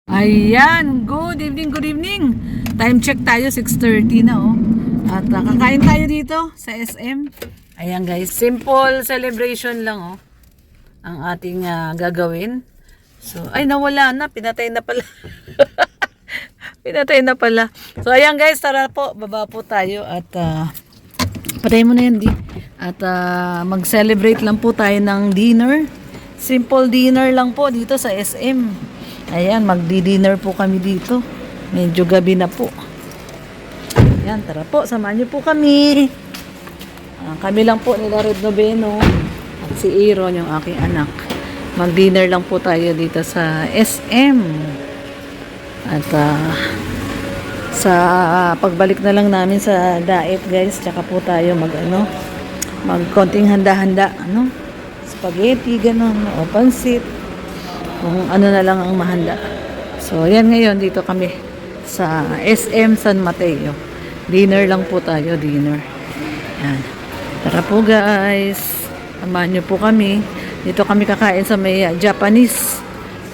Ayan, good evening, good evening. Time check tayo, 6:30 na oh. At kakain tayo dito sa SM. Ayan guys, simple celebration lang oh. Ang ating gagawin. So, ay nawala na, pinatay na pala. Pinatay na pala. So ayan guys, tara po, baba po tayo at patay mo na yan di. At mag-celebrate lang po tayo ng dinner. Simple dinner lang po dito sa SM. Ayan, magdi-dinner po kami dito. Medyo gabi na po. Ayan, tara po, samahan niyo po kami. Kami lang po nila Red Noveno at si Aaron, yung aking anak. Mag-dinner lang po tayo dito sa SM. At sa pagbalik na lang namin sa Daet guys, tsaka po tayo mag-konting handa-handa, spaghetti, ganun, o pansit. Kung ano na lang ang mahanda. So, yan ngayon, dito kami sa SM San Mateo. Dinner lang po tayo, dinner. Yan. Tara po guys. Samahan nyo po kami. Dito kami kakain sa may Japanese.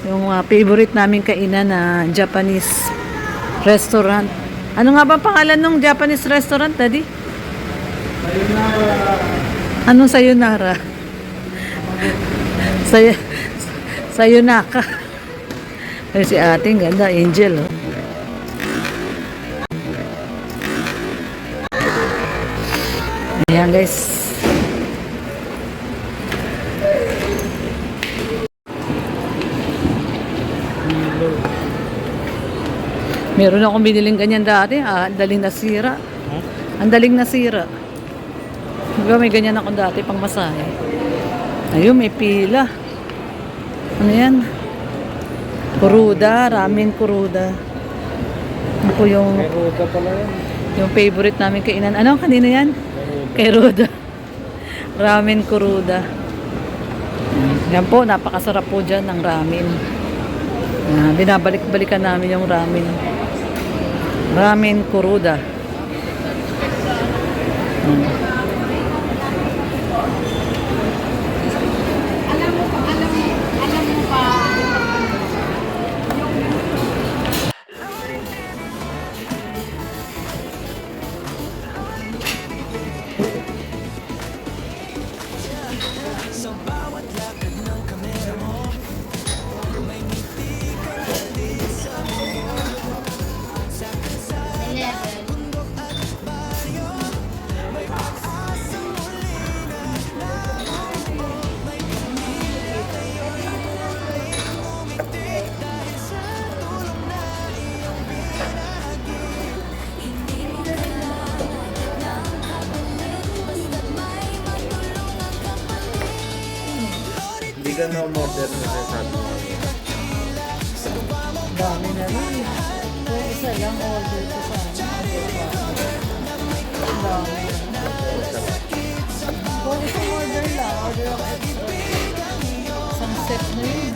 Yung favorite namin kainan na Japanese restaurant. Ano nga ba pangalan ng Japanese restaurant, Daddy? Sayonara. Anong sayonara? Sayonaka. Ay, si ating ganda, Angel. Oh. Ayan guys. Meron akong biniling ganyan dati. Ang daling nasira. Ang daling nasira. Diba may ganyan ako dati pang masahe. Ayun, may pila. Ano yan? Kuruda, ramen kuruda. Ako yung Ruda pala yan. yung favorite namin kainan. Ano kanina yan? Kay Ruda. Ramen kuruda. Yan po, napakasarap po dyan ng ramen. Binabalik-balikan namin yung ramen. Ramen kuruda. Hindi ka na umorder na sabi mo. Dami na rin. Kung isa lang order ko sa dami. Kung isang order lang, order ako extra. Isang set na yun.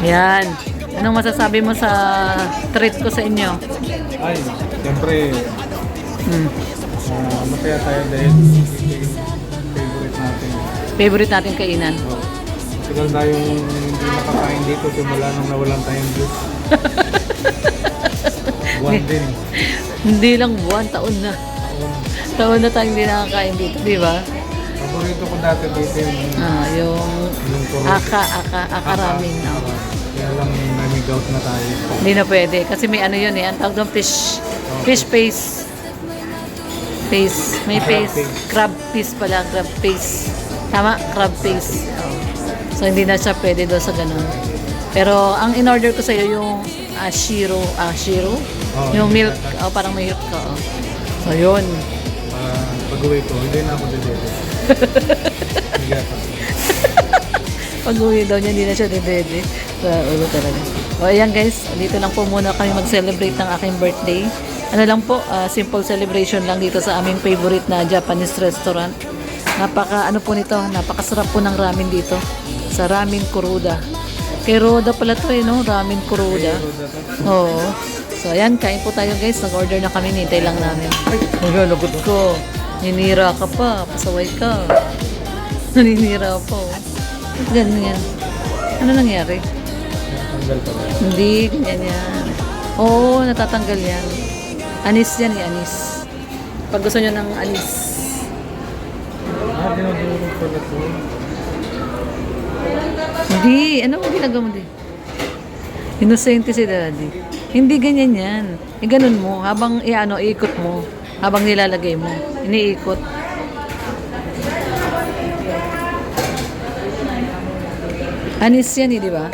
Yan. Anong masasabi mo sa treat ko sa inyo? Ay, siyempre, masaya tayo dahil favorite natin. Favorite natin kainan. Tagal tayong hindi nakakain dito simula nung nawalan tayong juice. Buwan din. Hindi lang buwan, taon na. Taon na tayong hindi nakakain dito, di ba? Paborito ko dati dito Yung aka ramen. Kaya lang may gout na tayo. Hindi na pwede. Kasi may ano yun eh. Ang tawag doon fish paste. May Crab paste. Crab paste pala. Crab paste. Tama? Crab paste. So hindi na siya pwede doon sa ganun. Pero ang in-order ko sa'yo yung shiro. Yung milk. Parang may milk ka. So yun. Pag-uwi ko, hindi na ako dede. Pag-uwi daw niya, hindi na siya dede. Sa ulo talaga. O ayan guys, dito lang po muna kami mag-celebrate ng aking birthday. ano lang po, simple celebration lang dito sa aming favorite na Japanese restaurant. Ano po nito, napakasarap po ng ramen dito sa Ramen Kuroda. Kay Roda pala to no? Ramen Kuroda. Oo. So ayan, kain po tayo guys. Nag-order na kami, nintay lang namin. Ay, lagot ko. Ninira ka pa, pasaway ka. Naninira po. Ganyan. Ano nangyari? Tanggal pa ba? Hindi, ganyan yan. Oo, natatanggal yan. Anis yan, anis. Pag gusto nyo ng anis. Dinudurog pala ito. Hindi, ano mo ginagawa mo di? Inosente si daddy. Hindi ganyan yan. Ganun mo, habang iikot mo, habang nilalagay mo, iniikot. Anis yan di ba?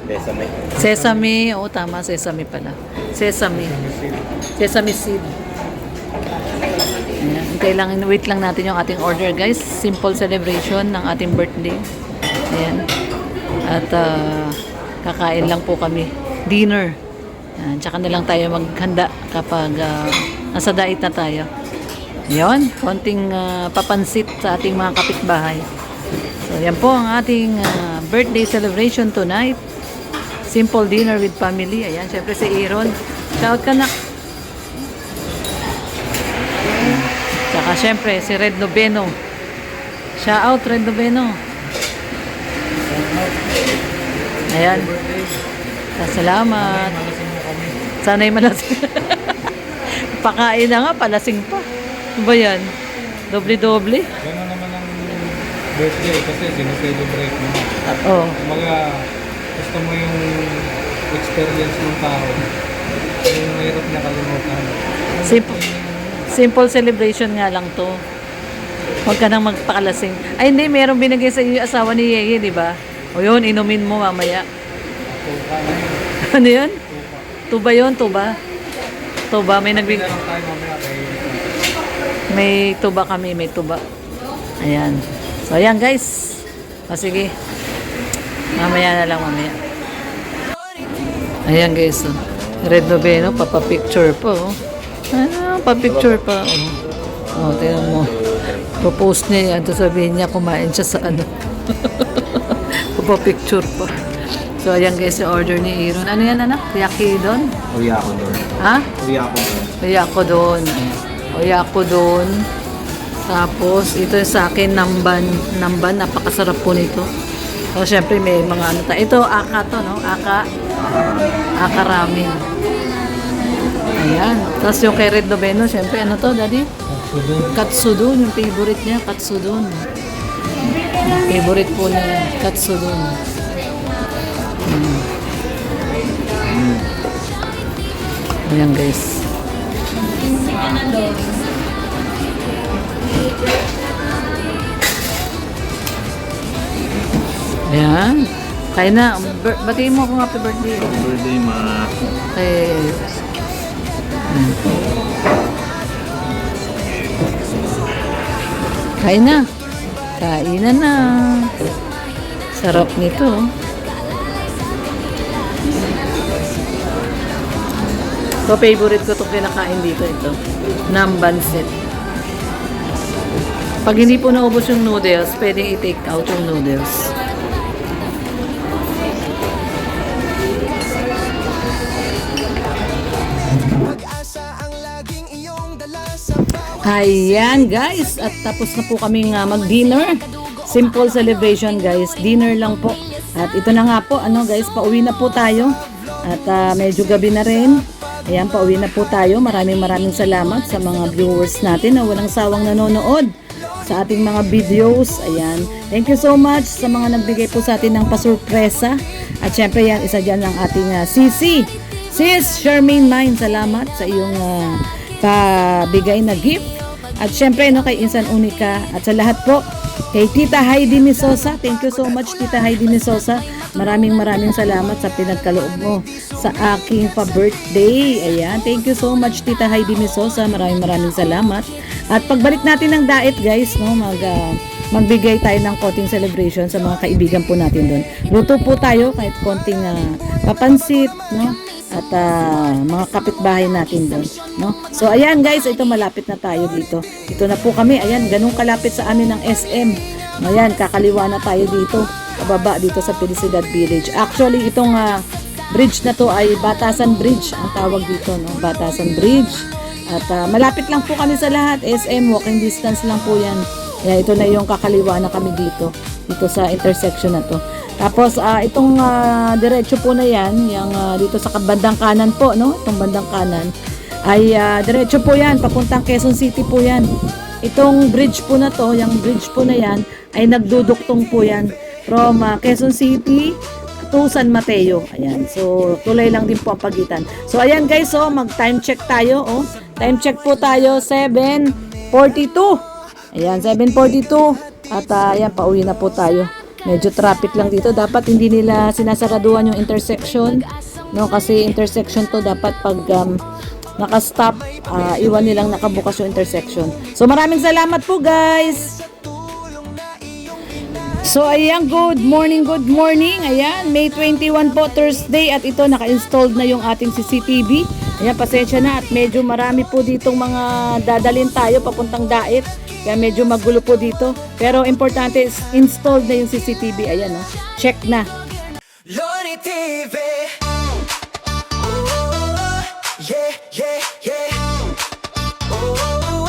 Sesame. Sesame, oo tama, sesame pala. Sesame. Sesame seed. Ayan. Wait lang natin yung ating order guys. Simple celebration ng ating birthday. Ayan. At kakain lang po kami. Dinner. Ayan. Tsaka na lang tayo maghanda kapag nasa diet na tayo. Ayan. Konting papansit sa ating mga kapitbahay. So yan po ang ating birthday celebration tonight. Simple dinner with family. Ayan, syempre si Aaron. Shout ka na. Tsaka syempre si Red Noveno. Shout out Red Noveno. Ayan. Salamat. Sana'y malasing. Pakain na nga, palasing pa. Ano ba yan? Doble-doble? Gano'n naman ang birthday kasi sineselebrate mo. Oo. Kumbaga, gusto mo yung experience ng tao. Yung mahirap na kalimutan. Simple celebration nga lang to. Huwag ka nang magpakalasing. Ay hindi, merong binigay sa iyo yung asawa ni Yeye, di ba? O yun, inumin mo mamaya. Tuka na yun. Ano yun? Tuba yun, tuba. Tuba, may nagbigay. Hindi lang tayo mamaya kayo. May tuba kami, may tuba. Ayan. So ayan guys. O sige. Mamaya na lang, mamaya. Ayan guys. Oh. Red Noveno, papapicture pa. Oh. Ano, papicture pa. Oh, tingnan mo. Propose niya yan. Sabihin niya, kumain siya sa ano. Papapicture pa. So ayan guys, yung order ni Aaron. Ano yan anak? Yakidon? Uyako doon. Ha? Uyako doon. Oyakudon. Oyakudon. Tapos, ito yung sa akin, namban. Namban, napakasarap po nito. So, syempre, may mga ano tayo. Ito, aka to, no? Aka. Aka ramen. Ayan. Tapos yung kay Red Noveno, syempre, ano to, daddy? Katsudon. Yung favorite niya, katsudon. Favorite po niya, katsudon. Ayan, guys. Ayan. Kaya na. Batiin mo akong happy birthday. Birthday, ma. Okay. Kain na. Kainan na. Sarap nito. So, favorite ko itong kinakain dito. Ito. Nambanset. Pag hindi po naubos yung noodles, pwedeng i-take out yung noodles. Ayan guys, at tapos na po kaming mag-dinner. Simple celebration guys, dinner lang po. At ito na nga po, ano guys, pauwi na po tayo. At medyo gabi na rin. Ayan, pauwi na po tayo. Maraming salamat sa mga viewers natin na walang sawang nanonood sa ating mga videos. Ayan, thank you so much sa mga nagbigay po sa atin ng pasurpresa. At syempre yan, isa dyan ang ating Sisi. Sis Charmaine Mine, salamat sa iyong pabigay na gift. At syempre no, kay Insan Unica at sa lahat po kay Tita Heidi Misosa. Thank you so much Tita Heidi Misosa. Maraming salamat sa pinagkaloob mo sa aking pa-birthday. Ayan, thank you so much Tita Heidi Misosa. Maraming salamat. At pagbalik natin ng diet guys, no, magbigay tayo ng konting celebration sa mga kaibigan po natin doon. Luto po tayo kahit konting papansit, no? at mga kapitbahay natin doon, no? So ayan guys, ito malapit na tayo dito. Dito na po kami. Ayan, ganun kalapit sa amin ng SM. Ayan, kakaliwa na tayo dito. Pababa dito sa Felicidad Village. Actually, itong bridge na to ay Batasan Bridge ang tawag dito, no? Batasan Bridge. At malapit lang po kami sa lahat. SM, walking distance lang po yan. Ayan, ito na yung kakaliwa na kami dito sa intersection na to. Tapos itong diretso po na yan, yung dito sa bandang kanan po, no? Itong bandang kanan ay diretso po yan, papuntang Quezon City po yan. Itong bridge po na to, yung bridge po na yan ay nagduduktong po yan from Quezon City to San Mateo. Ayan. So tuloy lang din po ang pagitan. So ayan guys, so mag time check tayo, oh. Time check po tayo 7:42. Ayan, 7:42. At ayan, pauwi na po tayo. Medyo traffic lang dito. Dapat hindi nila sinasaraduhan yung intersection, no? Kasi intersection to dapat pag naka-stop, iwan nilang nakabukas yung intersection. So maraming salamat po guys. So ayan, good morning. Ayan, May 21 po, Thursday, at ito naka-installed na yung ating CCTV. Ayan, pasensya na at medyo marami po ditong mga dadalhin tayo papuntang Dait. Kaya medyo magulo po dito. Pero importante is installed na yung CCTV. Ayan, oh. Check na. Loni TV. Ooh, yeah, yeah, yeah. Ooh,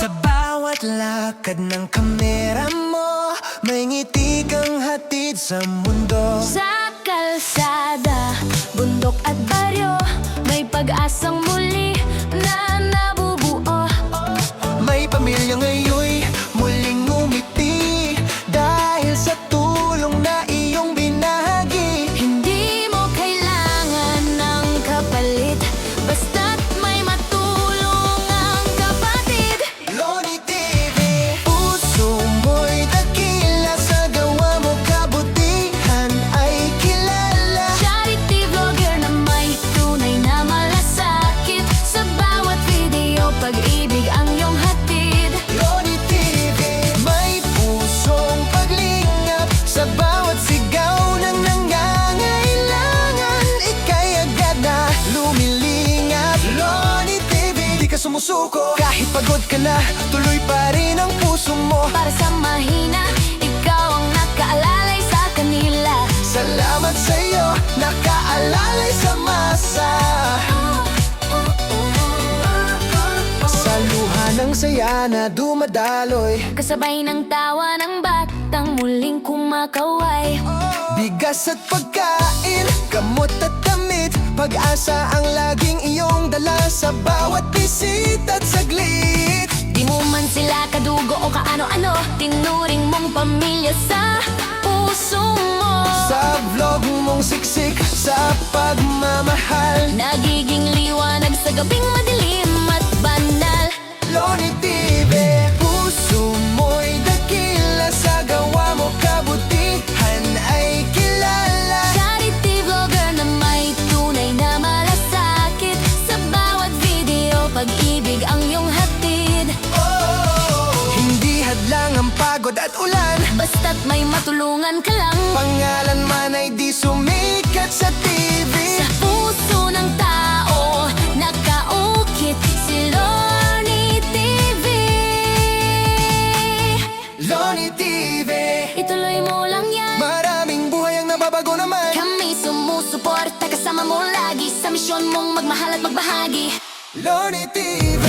sa bawat lakad ng kamera mo, may ngiti kang hatid sa mundo. Sa kalsada, bundok at baryo, may pag-asang muli na nabubuo. May pamilya ngayon muling ngumiti dahil sa tulong na iyong binahagi. Hindi mo kailangan ng kapalit, basta't may matulong ang kapatid. Loni TV, puso mo'y dakila, sa gawa mo kabutihan ay kilala. Charity vlogger na may tunay na malasakit, sa bawat video pag-ibig ang iyong hatid. Loni TV, may pusong paglingap, sa bawat sigaw ng nangangailangan, ika'y agad na lumilingap. Loni TV, di ka sumusuko, kahit pagod ka na, tuloy pa rin ang puso mo. Para sa mahina, ikaw ang nakaalalay sa kanila. Salamat sa'yo, nakaalalay sa masa. Sa luha ng saya na dumadaloy, Kasabay ng tawa ng batang muling kumakaway. bigas at pagkain, gamot at damit, pag-asa ang laging iyong dala sa bawat bisita at saglit. Di mo man sila kadugo o kaano-ano, tinuring mong pamilya sa puso mo. Sa vlog mong siksik, sa pagmamahal, Nagiging liwanag sa gabing madilim at banal. Loni TV, puso mo'y dakila, sa gawa mo kabutihan ay kilala. Charity vlogger na may tunay na malasakit, sa bawat video pag-ibig ang iyong hatid. Hindi hadlang ang pagod at ulan, Basta't may matulungan ka lang, pangalan man ay di sumikat sa TV. sa puso ng tao nakaukit si Loni TV. Loni TV, Ituloy mo lang yan, maraming buhay ang nababago naman. kami sumusuporta, kasama mo lagi sa misyon mong magmahal at magbahagi. Loni TV.